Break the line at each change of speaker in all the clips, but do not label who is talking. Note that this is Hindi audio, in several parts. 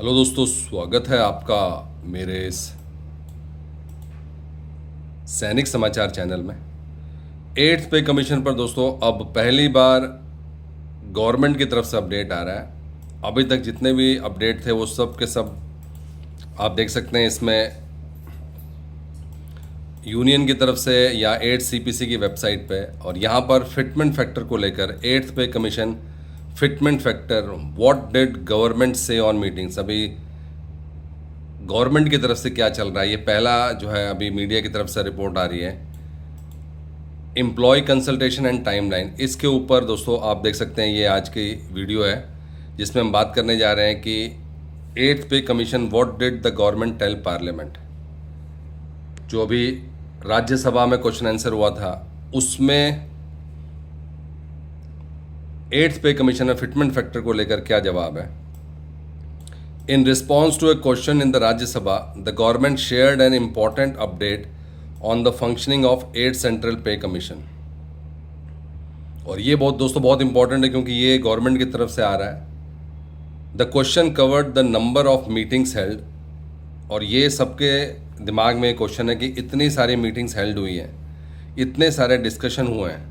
हेलो दोस्तों, स्वागत है आपका मेरे इस सैनिक समाचार चैनल में। एट्थ पे कमीशन पर दोस्तों अब पहली बार गवर्नमेंट की तरफ से अपडेट आ रहा है। अभी तक जितने भी अपडेट थे वो सब के सब आप देख सकते हैं इसमें यूनियन की तरफ से या एट्थ सीपीसी की वेबसाइट पे। और यहाँ पर फिटमेंट फैक्टर को लेकर eighth pay commission fitment factor what did government से ऑन मीटिंग्स, अभी गवर्नमेंट की तरफ से क्या चल रहा है, ये पहला जो है अभी मीडिया की तरफ से रिपोर्ट आ रही है। एम्प्लॉय कंसल्टेशन एंड टाइमलाइन, इसके ऊपर दोस्तों आप देख सकते हैं ये आज की वीडियो है जिसमें हम बात करने जा रहे हैं कि eighth pay commission what did the government tell parliament. जो अभी राज्यसभा में क्वेश्चन आंसर हुआ था उसमें एट्थ पे कमीशन में फिटमेंट फैक्टर को लेकर क्या जवाब है। In response to a question in the Rajya Sabha, the government shared an important update on the functioning of 8 Central Pay Commission। और ये बहुत इंपॉर्टेंट है क्योंकि ये गवर्नमेंट की तरफ से आ रहा है। The question covered the number of meetings held, और ये सबके दिमाग में क्वेश्चन है कि इतनी सारी मीटिंग्स हेल्ड हुई हैं, इतने सारे डिस्कशन हुए हैं,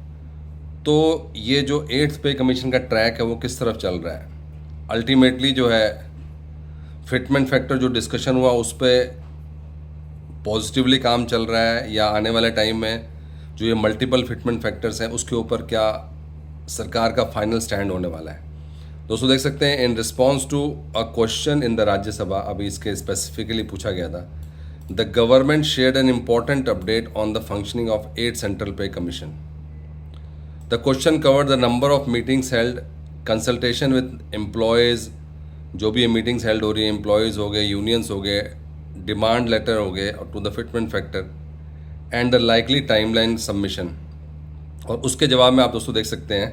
तो ये जो एट्थ पे कमीशन का ट्रैक है वो किस तरफ चल रहा है। अल्टीमेटली जो है फिटमेंट फैक्टर जो डिस्कशन हुआ उस पर पॉजिटिवली काम चल रहा है, या आने वाले टाइम में जो ये मल्टीपल फिटमेंट फैक्टर्स हैं उसके ऊपर क्या सरकार का फाइनल स्टैंड होने वाला है। दोस्तों देख सकते हैं in response to a question in the Rajya Sabha, अभी इसके स्पेसिफिकली पूछा गया था, the government shared an important update on the functioning of 8 central pay commission. The question covered the number of meetings held, consultation with employees, जो भी ये मीटिंग्स हेल्ड हो रही है, एम्प्लॉयज़ हो गए, यूनियंस हो गए, डिमांड लेटर हो गए और to the fitment factor and the likely timeline submission. और उसके जवाब में आप दोस्तों देख सकते हैं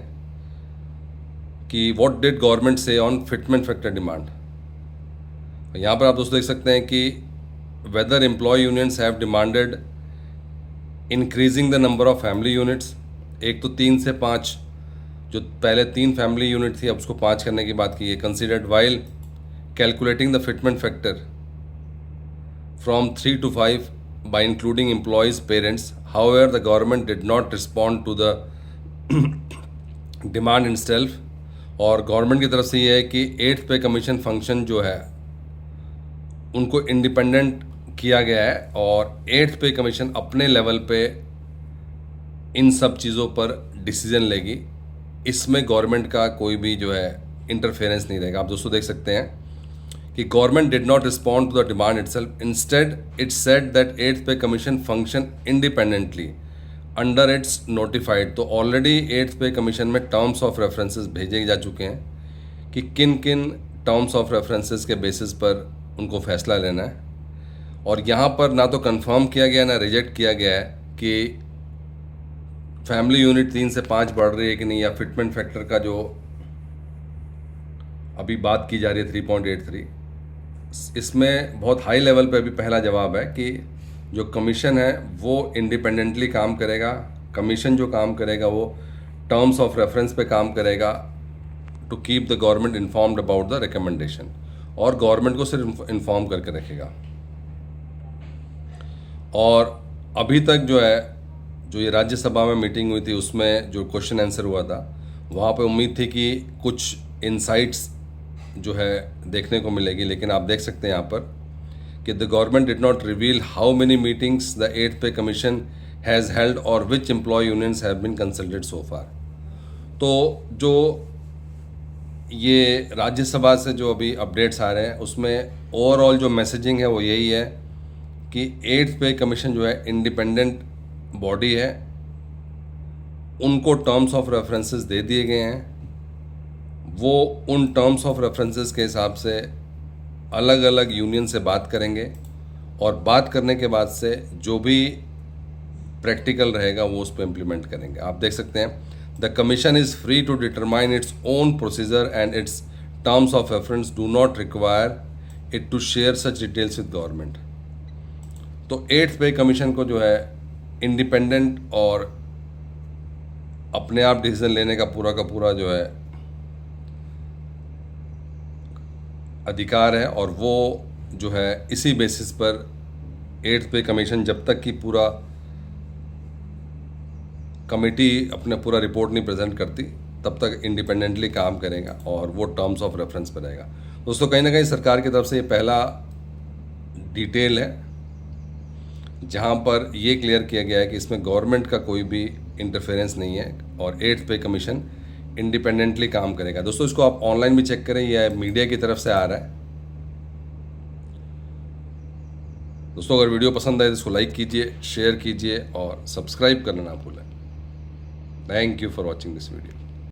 कि व्हाट डिड गवर्नमेंट से ऑन फिटमेंट फैक्टर डिमांड। यहाँ पर आप दोस्तों देख सकते हैं कि whether employee unions have demanded increasing the number of family units, एक तो 3 से 5, जो पहले 3 फैमिली यूनिट थी अब उसको 5 करने की बात की है, considered while calculating the fitment factor from 3 to 5 by including employees' parents. However, the government did not respond to the demand itself। और गवर्नमेंट की तरफ से ये है कि एट्थ पे कमीशन फंक्शन जो है उनको इंडिपेंडेंट किया गया है और एट्थ पे कमीशन अपने लेवल पे इन सब चीज़ों पर डिसीजन लेगी। इसमें गवर्नमेंट का कोई भी जो है इंटरफेरेंस नहीं रहेगा। आप दोस्तों देख सकते हैं कि government did not respond to the demand itself, instead it said that eighth pay commission function independently under its notified. तो ऑलरेडी एट्थ पे कमीशन में टर्म्स ऑफ रेफरेंसेस भेजे जा चुके हैं कि किन किन टर्म्स ऑफ रेफरेंसेस के बेसिस पर उनको फैसला लेना है। और यहाँ पर ना तो कंफर्म किया गया ना रिजेक्ट किया गया है कि फैमिली यूनिट 3 से 5 बढ़ रही है कि नहीं, या फिटमेंट फैक्टर का जो अभी बात की जा रही है 3.83, इसमें बहुत हाई लेवल पे अभी पहला जवाब है कि जो कमीशन है वो इंडिपेंडेंटली काम करेगा। कमीशन जो काम करेगा वो टर्म्स ऑफ रेफरेंस पे काम करेगा to keep the government informed about the recommendation, और गवर्नमेंट को सिर्फ इन्फॉर्म करके रखेगा। और अभी तक जो है जो ये राज्यसभा में मीटिंग हुई थी उसमें जो क्वेश्चन आंसर हुआ था वहाँ पे उम्मीद थी कि कुछ इनसाइट्स जो है देखने को मिलेगी, लेकिन आप देख सकते हैं यहाँ पर कि the government did not reveal how many meetings the eighth pay commission has held और which employ unions have been consulted so far. तो जो ये राज्यसभा से जो अभी अपडेट्स आ रहे हैं उसमें ओवरऑल जो मैसेजिंग है वो यही है कि एट्थ पे कमीशन जो है इंडिपेंडेंट बॉडी है, उनको टर्म्स ऑफ रेफरेंसेस दे दिए गए हैं, वो उन टर्म्स ऑफ रेफरेंसेस के हिसाब से अलग अलग यूनियन से बात करेंगे और बात करने के बाद से जो भी प्रैक्टिकल रहेगा वो उस पर इम्प्लीमेंट करेंगे। आप देख सकते हैं the commission is free to determine its own procedure and its terms of reference do not require it to share such details with government. तो एट्थ पे कमीशन को जो है इंडिपेंडेंट और अपने आप डिसीजन लेने का पूरा जो है अधिकार है और वो जो है इसी बेसिस पर 8th पे कमीशन जब तक कि पूरा कमेटी अपना पूरा रिपोर्ट नहीं प्रेजेंट करती तब तक इंडिपेंडेंटली काम करेगा और वो टर्म्स ऑफ रेफरेंस पर रहेगा। दोस्तों कहीं ना कहीं सरकार की तरफ से ये पहला डिटेल है जहाँ पर ये क्लियर किया गया है कि इसमें गवर्नमेंट का कोई भी इंटरफेरेंस नहीं है और 8th पे कमीशन इंडिपेंडेंटली काम करेगा। दोस्तों इसको आप ऑनलाइन भी चेक करें, यह मीडिया की तरफ से आ रहा है। दोस्तों अगर वीडियो पसंद आए तो इसको लाइक कीजिए, शेयर कीजिए और सब्सक्राइब करना ना भूलें। Thank you for watching this video.